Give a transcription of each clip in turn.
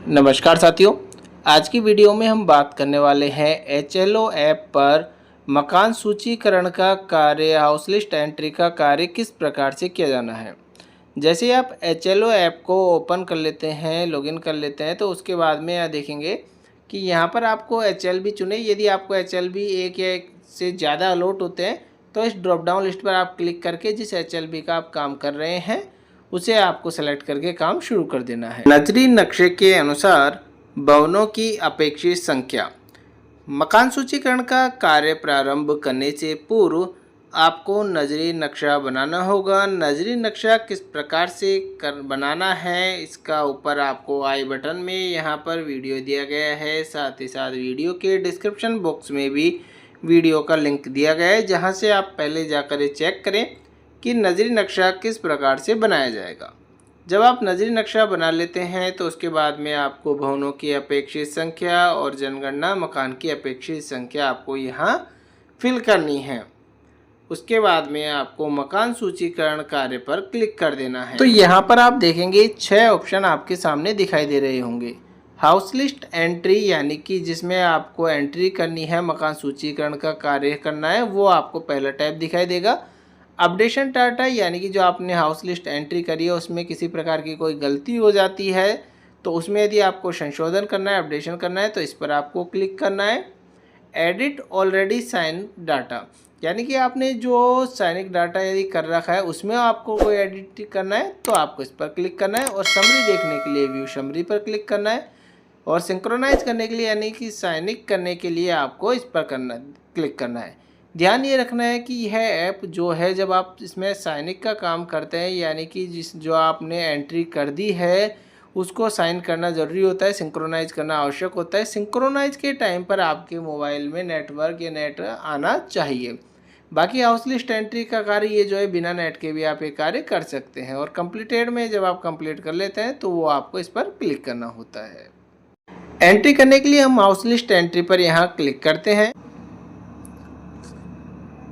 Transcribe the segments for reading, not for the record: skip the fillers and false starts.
नमस्कार साथियों, आज की वीडियो में हम बात करने वाले हैं HLO ऐप पर मकान सूचीकरण का कार्य, हाउस लिस्ट एंट्री का कार्य किस प्रकार से किया जाना है। जैसे आप HLO ऐप को ओपन कर लेते हैं, लॉगिन कर लेते हैं, तो उसके बाद में यह देखेंगे कि यहाँ पर आपको HLB चुने। यदि आपको HLB एक या एक से ज़्यादा अलॉट होते हैं तो इस ड्रॉप डाउन लिस्ट पर आप क्लिक करके जिस HLB का आप काम कर रहे हैं उसे आपको सेलेक्ट करके काम शुरू कर देना है। नजरी नक्शे के अनुसार भवनों की अपेक्षित संख्या। मकान सूचीकरण का कार्य प्रारंभ करने से पूर्व आपको नजरी नक्शा बनाना होगा। नजरी नक्शा किस प्रकार से बनाना है, इसका ऊपर आपको आई बटन में यहाँ पर वीडियो दिया गया है। साथ ही साथ वीडियो के डिस्क्रिप्शन बॉक्स में भी वीडियो का लिंक दिया गया है, जहाँ से आप पहले जाकर ये चेक करें कि नजरी नक्शा किस प्रकार से बनाया जाएगा। जब आप नजरी नक्शा बना लेते हैं तो उसके बाद में आपको भवनों की अपेक्षित संख्या और जनगणना मकान की अपेक्षित संख्या आपको यहाँ फिल करनी है। उसके बाद में आपको मकान सूचीकरण कार्य पर क्लिक कर देना है। तो यहाँ पर आप देखेंगे 6 ऑप्शन आपके सामने दिखाई दे रहे होंगे। हाउस लिस्ट एंट्री यानी कि जिसमें आपको एंट्री करनी है, मकान सूचीकरण का कार्य करना है, वो आपको पहला टैब दिखाई देगा। अपडेशन डाटा यानी कि जो आपने हाउस लिस्ट एंट्री करी है उसमें किसी प्रकार की कोई गलती हो जाती है तो उसमें यदि आपको संशोधन करना है, अपडेशन करना है, तो इस पर आपको क्लिक करना है। एडिट ऑलरेडी साइन डाटा यानी कि आपने जो साइनिक डाटा यदि कर रखा है उसमें आपको कोई एडिट करना है तो आपको इस पर क्लिक करना है। और समरी देखने के लिए व्यू समरी पर क्लिक करना है। और सिंक्रोनाइज करने के लिए यानी कि साइनिक करने के लिए आपको इस पर क्लिक करना है। ध्यान ये रखना है कि यह ऐप जो है, जब आप इसमें साइनिक का काम करते हैं यानी कि जो आपने एंट्री कर दी है उसको साइन करना ज़रूरी होता है, सिंक्रोनाइज करना आवश्यक होता है। सिंक्रोनाइज के टाइम पर आपके मोबाइल में नेटवर्क या नेट आना चाहिए। बाकी हाउस लिस्ट एंट्री का कार्य ये जो है बिना नेट के भी आप ये कार्य कर सकते हैं। और कंप्लीटेड में जब आप कंप्लीट कर लेते हैं तो वो आपको इस पर क्लिक करना होता है। एंट्री करने के लिए हम हाउस लिस्ट एंट्री पर यहाँ क्लिक करते हैं।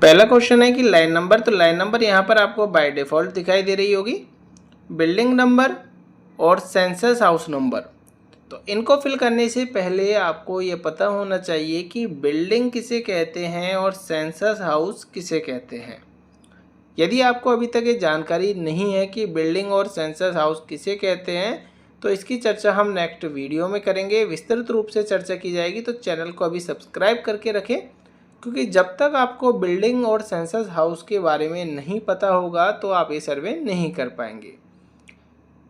पहला क्वेश्चन है कि लाइन नंबर, तो लाइन नंबर यहाँ पर आपको बाय डिफ़ॉल्ट दिखाई दे रही होगी। बिल्डिंग नंबर और सेंसस हाउस नंबर, तो इनको फिल करने से पहले आपको ये पता होना चाहिए कि बिल्डिंग किसे कहते हैं और सेंसस हाउस किसे कहते हैं। यदि आपको अभी तक ये जानकारी नहीं है कि बिल्डिंग और सेंसस हाउस किसे कहते हैं तो इसकी चर्चा हम नेक्स्ट वीडियो में करेंगे, विस्तृत रूप से चर्चा की जाएगी। तो चैनल को अभी सब्सक्राइब करके रखें, क्योंकि जब तक आपको बिल्डिंग और सेंसस हाउस के बारे में नहीं पता होगा तो आप ये सर्वे नहीं कर पाएंगे।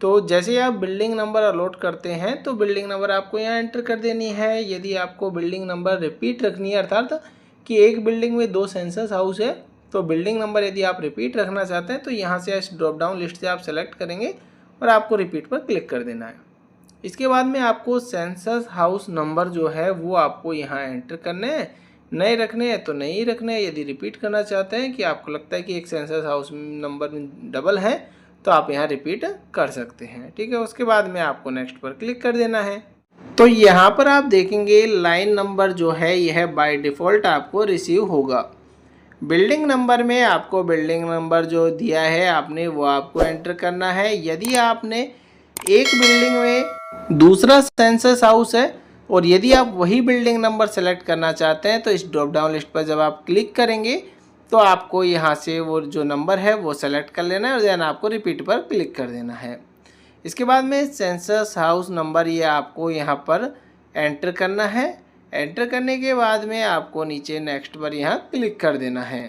तो जैसे आप बिल्डिंग नंबर अलॉट करते हैं तो बिल्डिंग नंबर आपको यहाँ एंटर कर देनी है। यदि आपको बिल्डिंग नंबर रिपीट रखनी है, अर्थात कि एक बिल्डिंग में 2 सेंसस हाउस है, तो बिल्डिंग नंबर यदि आप रिपीट रखना चाहते हैं तो यहाँ से इस ड्रॉप डाउन लिस्ट से आप सेलेक्ट करेंगे और आपको रिपीट पर क्लिक कर देना है। इसके बाद में आपको सेंसस हाउस नंबर जो है वो आपको यहाँ एंटर करने हैं। नए रखने हैं तो नहीं रखने हैं। यदि रिपीट करना चाहते हैं कि आपको लगता है कि एक सेंसस हाउस नंबर डबल है तो आप यहाँ रिपीट कर सकते हैं। ठीक है, उसके बाद में आपको नेक्स्ट पर क्लिक कर देना है। तो यहाँ पर आप देखेंगे लाइन नंबर जो है यह बाय डिफ़ॉल्ट आपको रिसीव होगा। बिल्डिंग नंबर में आपको बिल्डिंग नंबर जो दिया है आपने वो आपको एंटर करना है। यदि आपने एक बिल्डिंग में दूसरा सेंसस हाउस है और यदि आप वही बिल्डिंग नंबर सेलेक्ट करना चाहते हैं तो इस ड्रॉप डाउन लिस्ट पर जब आप क्लिक करेंगे तो आपको यहाँ से वो जो नंबर है वो सेलेक्ट कर लेना है और देन आपको रिपीट पर क्लिक कर देना है। इसके बाद में सेंसस हाउस नंबर ये आपको यहाँ पर एंटर करना है। एंटर करने के बाद में आपको नीचे नेक्स्ट पर यहाँ क्लिक कर देना है।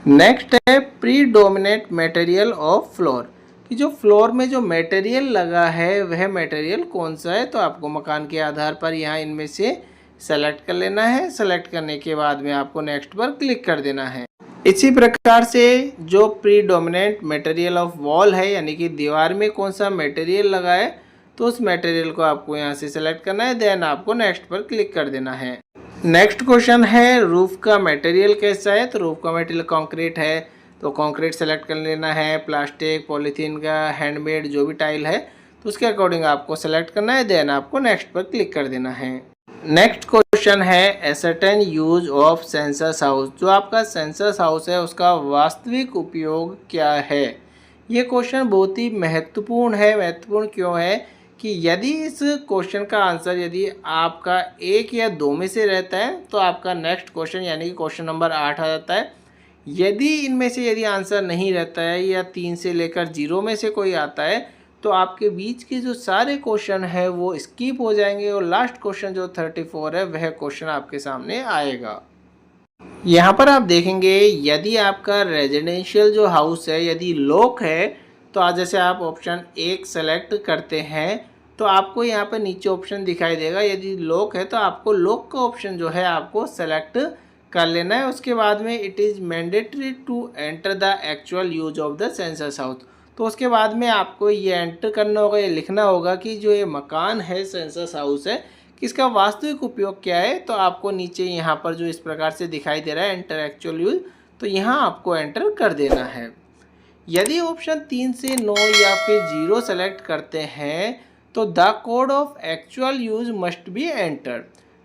नेक्स्ट है प्रीडोमिनेंट मटेरियल ऑफ फ्लोर, कि जो फ्लोर में जो मटेरियल लगा है वह मटेरियल कौन सा है, तो आपको मकान के आधार पर यहाँ इनमें से सेलेक्ट कर लेना है। सेलेक्ट करने के बाद में आपको नेक्स्ट पर क्लिक कर देना है। इसी प्रकार से जो प्रीडोमिनेंट मटेरियल ऑफ वॉल है यानी कि दीवार में कौन सा मटेरियल लगा है तो उस मटेरियल को आपको यहाँ से सेलेक्ट करना है। देन आपको नेक्स्ट पर क्लिक कर देना है। नेक्स्ट क्वेश्चन है रूफ का मटेरियल कैसा है, तो रूफ का मटेरियल कंक्रीट है तो कंक्रीट सेलेक्ट कर लेना है। प्लास्टिक, पॉलीथीन का, हैंडमेड जो भी टाइल है तो उसके अकॉर्डिंग आपको सेलेक्ट करना है। देन आपको नेक्स्ट पर क्लिक कर देना है। नेक्स्ट क्वेश्चन है ascertain use of census house, जो आपका सेंसस हाउस है उसका वास्तविक उपयोग क्या है। ये क्वेश्चन बहुत ही महत्वपूर्ण है। महत्वपूर्ण क्यों है कि यदि इस क्वेश्चन का आंसर यदि आपका 1 या 2 में से रहता है तो आपका नेक्स्ट क्वेश्चन यानी कि क्वेश्चन नंबर 8 आ जाता है। यदि इनमें से यदि आंसर नहीं रहता है या 3 से लेकर 0 में से कोई आता है तो आपके बीच के जो सारे क्वेश्चन है वो स्किप हो जाएंगे और लास्ट क्वेश्चन जो 34 है वह क्वेश्चन आपके सामने आएगा। यहाँ पर आप देखेंगे यदि आपका रेजिडेंशियल जो हाउस है यदि लॉक है तो आज जैसे आप ऑप्शन 1 सेलेक्ट करते हैं तो आपको यहाँ पर नीचे ऑप्शन दिखाई देगा। यदि लॉक है तो आपको लॉक का ऑप्शन जो है आपको सेलेक्ट कर लेना है। उसके बाद में it is mandatory to enter the actual use of the census house, तो उसके बाद में आपको ये एंटर करना होगा, ये लिखना होगा कि जो ये मकान है सेंसस हाउस है किसका वास्तविक उपयोग क्या है। तो आपको नीचे यहाँ पर जो इस प्रकार से दिखाई दे रहा है एंटर एक्चुअल यूज, तो यहाँ आपको एंटर कर देना है। यदि ऑप्शन 3 से 9 या फिर 0 सेलेक्ट करते हैं तो the code of actual use must be enter,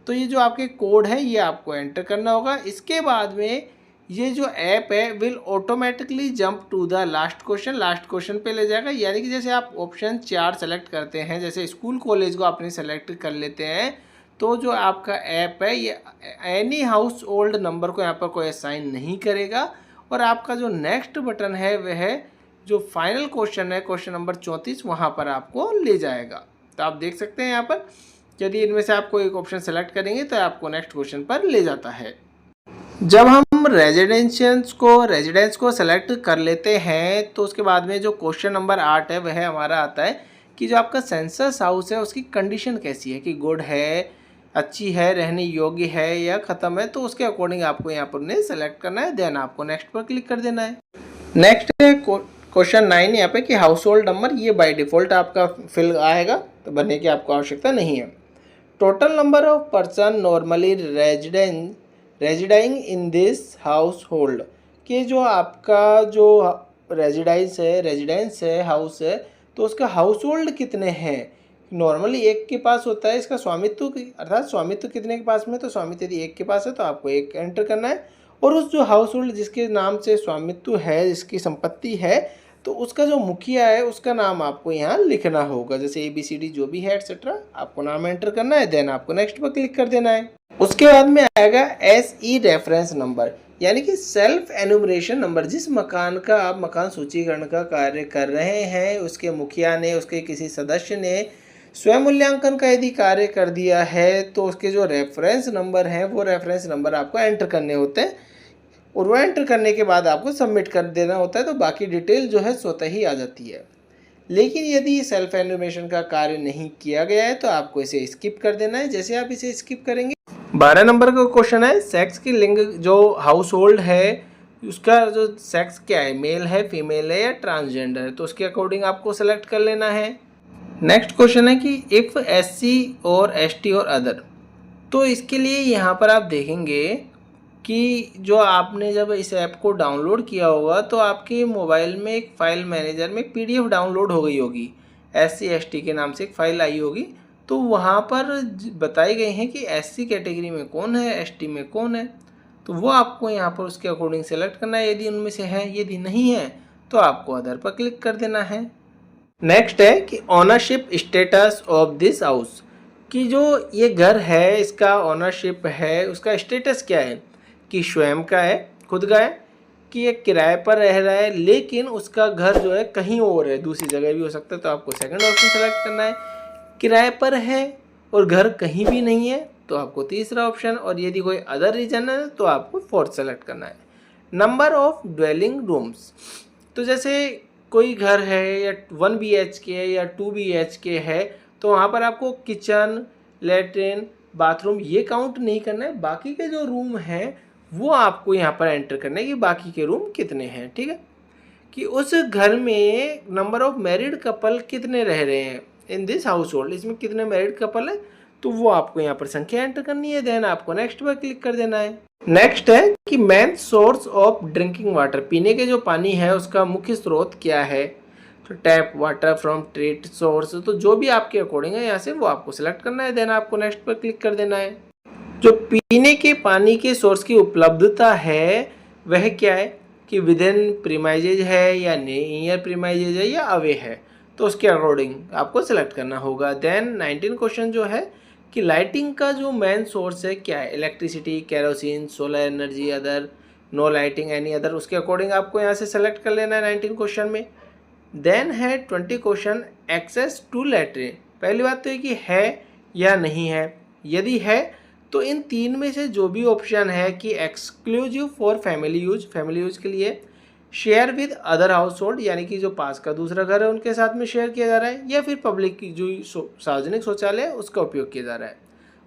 तो ये जो आपके कोड है ये आपको एंटर करना होगा। इसके बाद में ये जो ऐप है will automatically jump to the last question पे ले जाएगा। यानी कि जैसे आप ऑप्शन 4 सेलेक्ट करते हैं, जैसे स्कूल कॉलेज को आपने सेलेक्ट कर लेते हैं, तो जो आपका ऐप है ये एनी हाउस होल्ड नंबर को यहाँ पर कोई असाइन नहीं करेगा और आपका जो नेक्स्ट बटन है वह जो फाइनल क्वेश्चन है क्वेश्चन नंबर 34 वहाँ पर आपको ले जाएगा। तो आप देख सकते हैं यहाँ पर यदि इनमें से आप कोई एक ऑप्शन सेलेक्ट करेंगे तो आपको नेक्स्ट क्वेश्चन पर ले जाता है। जब हम रेजिडेंस को सेलेक्ट कर लेते हैं तो उसके बाद में जो क्वेश्चन नंबर 8 है वह हमारा आता है कि जो आपका सेंसस हाउस है उसकी कंडीशन कैसी है, कि गुड है, अच्छी है, रहने योग्य है या ख़त्म है। तो उसके अकॉर्डिंग आपको यहाँ पर उन्हें सेलेक्ट करना है, देन आपको नेक्स्ट पर क्लिक कर देना है। नेक्स्ट है क्वेश्चन 9 यहाँ पे कि हाउस होल्ड नंबर, ये बाय डिफ़ॉल्ट आपका फिल आएगा तो भरने की आपको आवश्यकता नहीं है। Total number of person normally residing in this household, कि जो आपका जो रेजिडेंस है हाउस है तो उसका हाउस होल्ड कितने हैं। नॉर्मली एक के पास होता है इसका स्वामित्व, अर्थात स्वामित्व कितने के पास में, तो स्वामित्व यदि एक के पास है तो आपको एक एंटर करना है और उस जो हाउस होल्ड जिसके नाम से स्वामित्व है, जिसकी संपत्ति है, तो उसका जो मुखिया है उसका नाम आपको यहाँ लिखना होगा। जैसे ABCD जो भी है एटसेट्रा आपको नाम एंटर करना है, देन आपको नेक्स्ट पर क्लिक कर देना है। उसके बाद में आएगा SE रेफरेंस नंबर, यानी कि सेल्फ एनुमरेशन नंबर। जिस मकान का आप मकान सूचीकरण का कार्य कर रहे हैं उसके मुखिया ने, उसके किसी सदस्य ने स्वयं मूल्यांकन का यदि कार्य कर दिया है तो उसके जो रेफरेंस नंबर हैं वो रेफरेंस नंबर आपको एंटर करने होते हैं और वो एंटर करने के बाद आपको सबमिट कर देना होता है, तो बाकी डिटेल जो है स्वतः ही आ जाती है। लेकिन यदि सेल्फ एनुमरेशन का कार्य नहीं किया गया है तो आपको इसे स्किप कर देना है। जैसे आप इसे स्किप करेंगे, 12 नंबर का क्वेश्चन है सेक्स की लिंग, जो हाउस होल्ड है उसका जो सेक्स क्या है, मेल है, फीमेल है या ट्रांसजेंडर है, तो उसके अकॉर्डिंग आपको सेलेक्ट कर लेना है। नेक्स्ट क्वेश्चन है कि इफ़ SC और ST और अदर, तो इसके लिए यहाँ पर आप देखेंगे कि जो आपने जब इस ऐप को डाउनलोड किया होगा तो आपके मोबाइल में एक फ़ाइल मैनेजर में एक PDF डाउनलोड हो गई होगी, SC ST के नाम से एक फ़ाइल आई होगी। तो वहाँ पर बताई गई हैं कि SC कैटेगरी में कौन है, ST में कौन है, तो वो आपको यहाँ पर उसके अकॉर्डिंग सेलेक्ट करना है यदि उनमें से है। यदि नहीं है तो आपको अदर पर क्लिक कर देना है। नेक्स्ट है कि ownership status of this house, कि जो ये घर है इसका ओनरशिप है उसका स्टेटस क्या है, कि स्वयं का है, खुद का है, कि ये किराए पर रह रहा है लेकिन उसका घर जो है कहीं और है, दूसरी जगह भी हो सकता है, तो आपको सेकंड ऑप्शन सेलेक्ट करना है। किराए पर है और घर कहीं भी नहीं है तो आपको तीसरा ऑप्शन, और यदि कोई अदर रीजन है तो आपको फोर्थ सेलेक्ट करना है। नंबर ऑफ ड्वेलिंग रूम्स, तो जैसे कोई घर है या 1 BHK है या 2 BHK है तो वहाँ पर आपको किचन, लेट्रिन, बाथरूम ये काउंट नहीं करना है। बाकी के जो रूम हैं वो आपको यहाँ पर एंटर करना है कि बाकी के रूम कितने हैं, ठीक है। कि उस घर में नंबर ऑफ मैरिड कपल कितने रह रहे हैं इन दिस हाउस होल्ड, इसमें कितने मैरिड कपल है तो वो आपको यहाँ पर संख्या एंटर करनी है, देन आपको नेक्स्ट पर क्लिक कर देना है। नेक्स्ट है कि main source of drinking water, पीने के जो पानी है उसका मुख्य स्रोत क्या है, तो tap water from treat source, तो जो भी आपके अकॉर्डिंग है यहाँ से वो आपको सिलेक्ट करना है, देन आपको नेक्स्ट पर क्लिक कर देना है। जो पीने के पानी के सोर्स की उपलब्धता है वह क्या है, कि विद इन प्रीमाइजेज है या नियर प्रीमाइजेज है या अवे है, तो उसके अकॉर्डिंग आपको सेलेक्ट करना होगा। देन 19 क्वेश्चन जो है कि लाइटिंग का जो मेन सोर्स है क्या है, electricity, kerosene, solar energy, other, no lighting, any other, उसके अकॉर्डिंग आपको यहाँ से सेलेक्ट कर लेना है 19 क्वेश्चन में। देन है 20 क्वेश्चन एक्सेस टू लैट्रिन। पहली बात तो ये कि है या नहीं है। यदि है तो इन तीन में से जो भी ऑप्शन है कि एक्सक्लूसिव फॉर फैमिली यूज के लिए, share with other house hold यानी कि जो पास का दूसरा घर है उनके साथ में शेयर किया जा रहा है, या फिर पब्लिक की जो सार्वजनिक शौचालय है उसका उपयोग किया जा रहा है,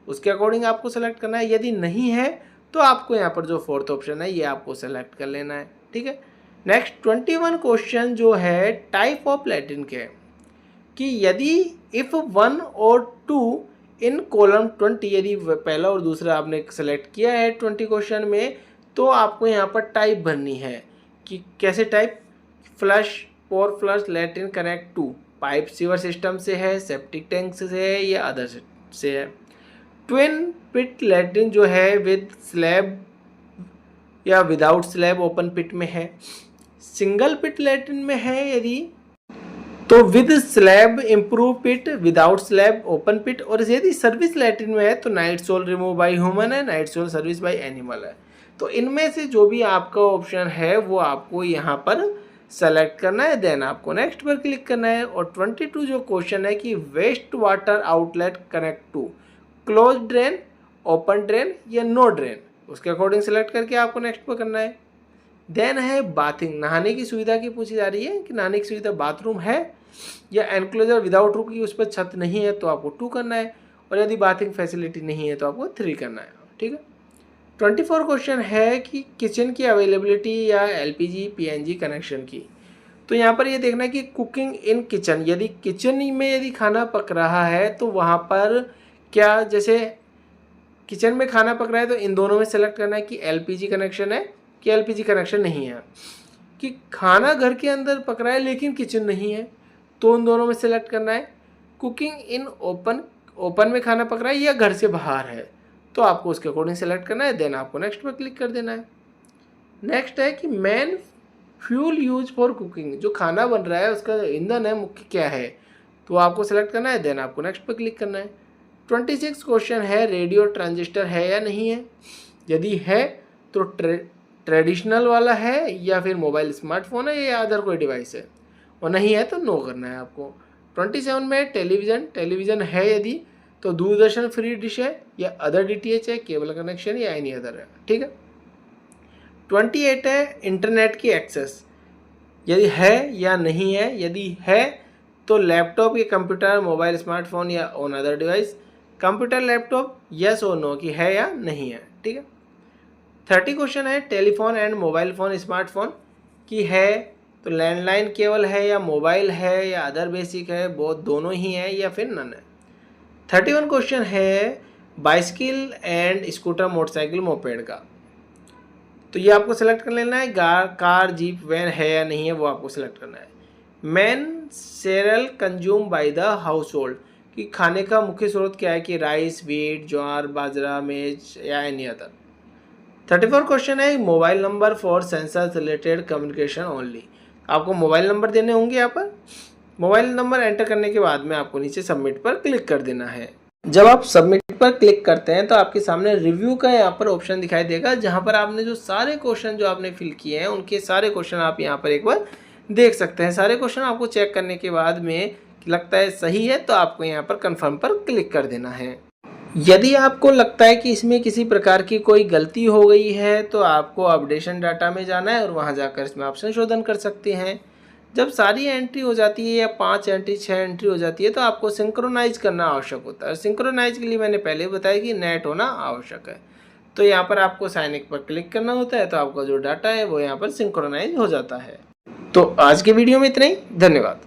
उसके अकॉर्डिंग आपको सेलेक्ट करना है। यदि नहीं है तो आपको यहाँ पर जो फोर्थ ऑप्शन है ये आपको सेलेक्ट कर लेना है। ठीक है। नेक्स्ट 21 क्वेश्चन जो है टाइप ऑफ लैट्रिन के है कि यदि इफ 1 और 2 इन कॉलम 20, यदि पहला और दूसरा आपने सेलेक्ट किया है 20 क्वेश्चन में, तो आपको यहाँ पर टाइप भरनी है कि कैसे type, flush, pour flush latrine connect to pipe sewer system से है, सेप्टिक टैंक से है या अदर से है। ट्विन पिट लैट्रिन जो है विद स्लैब या विदाउट स्लैब ओपन पिट में है। सिंगल पिट लैट्रिन में है यदि तो with slab improve pit, without slab open pit, और यदि सर्विस लैट्रिन में है तो night soil remove by human है, night soil service by animal है। तो इनमें से जो भी आपका ऑप्शन है वो आपको यहाँ पर सेलेक्ट करना है। देन आपको नेक्स्ट पर क्लिक करना है। और 22 जो क्वेश्चन है कि waste water outlet connect to close drain, open drain या नो ड्रेन, उसके अकॉर्डिंग सेलेक्ट करके आपको नेक्स्ट पर करना है। देन है बाथिंग, नहाने की सुविधा की पूछी जा रही है कि नहाने की सुविधा बाथरूम है या एनक्लोजर विदाउट रूफ की उस पर छत नहीं है तो आपको 2 करना है, और यदि बाथिंग फैसिलिटी नहीं है तो आपको 3 करना है। ठीक है। 24 क्वेश्चन है कि किचन की अवेलेबिलिटी या एलपीजी पीएनजी कनेक्शन की। तो यहाँ पर ये देखना है कि कुकिंग इन किचन, यदि किचन में यदि खाना पक रहा है तो वहाँ पर क्या, जैसे किचन में खाना पक रहा है तो इन दोनों में सेलेक्ट करना है कि एलपीजी कनेक्शन है कि एलपीजी कनेक्शन नहीं है। कि खाना घर के अंदर पक रहा है लेकिन किचन नहीं है तो उन दोनों में सेलेक्ट करना है। कुकिंग इन ओपन में खाना पक रहा है या घर से बाहर है तो आपको उसके अकॉर्डिंग सेलेक्ट करना है। देन आपको नेक्स्ट पर क्लिक कर देना है। नेक्स्ट है कि main fuel use for cooking, जो खाना बन रहा है उसका ईंधन है मुख्य क्या है तो आपको सेलेक्ट करना है। देन आपको नेक्स्ट पर क्लिक करना है। 26 क्वेश्चन है रेडियो ट्रांजिस्टर है या नहीं है। यदि है तो ट्रेडिशनल वाला है या फिर मोबाइल स्मार्टफोन है या अदर कोई डिवाइस है, और नहीं है तो नो करना है आपको। 27 में टेलीविज़न है यदि तो दूरदर्शन फ्री डिश है या अदर डीटीएच है, केबल कनेक्शन या एनी अदर है। ठीक है। 28 है इंटरनेट की एक्सेस, यदि है या नहीं है। यदि है तो लैपटॉप या कंप्यूटर, मोबाइल स्मार्टफोन या on other device. Computer, laptop, yes और नो कि है या नहीं है। ठीक है। 30 क्वेश्चन है telephone and mobile phone smartphone की है तो लैंडलाइन केवल है या मोबाइल है या अदर बेसिक है, बहुत दोनों ही है या फिर नन है। 31 क्वेश्चन है bicycle and scooter, motorcycle, moped का। तो ये आपको सेलेक्ट कर लेना है। कार, जीप, वैन है या नहीं है वो आपको सेलेक्ट करना है। Main cereal consume by the house hold, कि खाने का मुख्य स्रोत क्या है कि राइस, व्हीट, ज्वार, बाजरा, मेज या एनी अदर। 34 क्वेश्चन है mobile number for sensor related communication only. आपको मोबाइल नंबर देने होंगे। यहाँ पर मोबाइल नंबर एंटर करने के बाद में आपको नीचे सबमिट पर क्लिक कर देना है। जब आप सबमिट पर क्लिक करते हैं तो आपके सामने रिव्यू का यहाँ पर ऑप्शन दिखाई देगा, जहाँ पर आपने जो सारे क्वेश्चन जो आपने फिल किए हैं उनके सारे क्वेश्चन आप यहाँ पर एक बार देख सकते हैं। सारे क्वेश्चन आपको चेक करने के बाद में लगता है सही है तो आपको यहाँ पर कन्फर्म पर क्लिक कर देना है। यदि आपको लगता है कि इसमें किसी प्रकार की कोई गलती हो गई है तो आपको अपडेशन डाटा में जाना है और वहां जाकर इसमें आप संशोधन कर सकते हैं। जब सारी एंट्री हो जाती है या 5 एंट्री 6 एंट्री हो जाती है तो आपको सिंक्रोनाइज करना आवश्यक होता है। सिंक्रोनाइज के लिए मैंने पहले बताया कि नेट होना आवश्यक है। तो यहाँ पर आपको साइन इन पर क्लिक करना होता है तो आपका जो डाटा है वो यहाँ पर सिंक्रोनाइज हो जाता है। तो आज के वीडियो में इतना ही। धन्यवाद।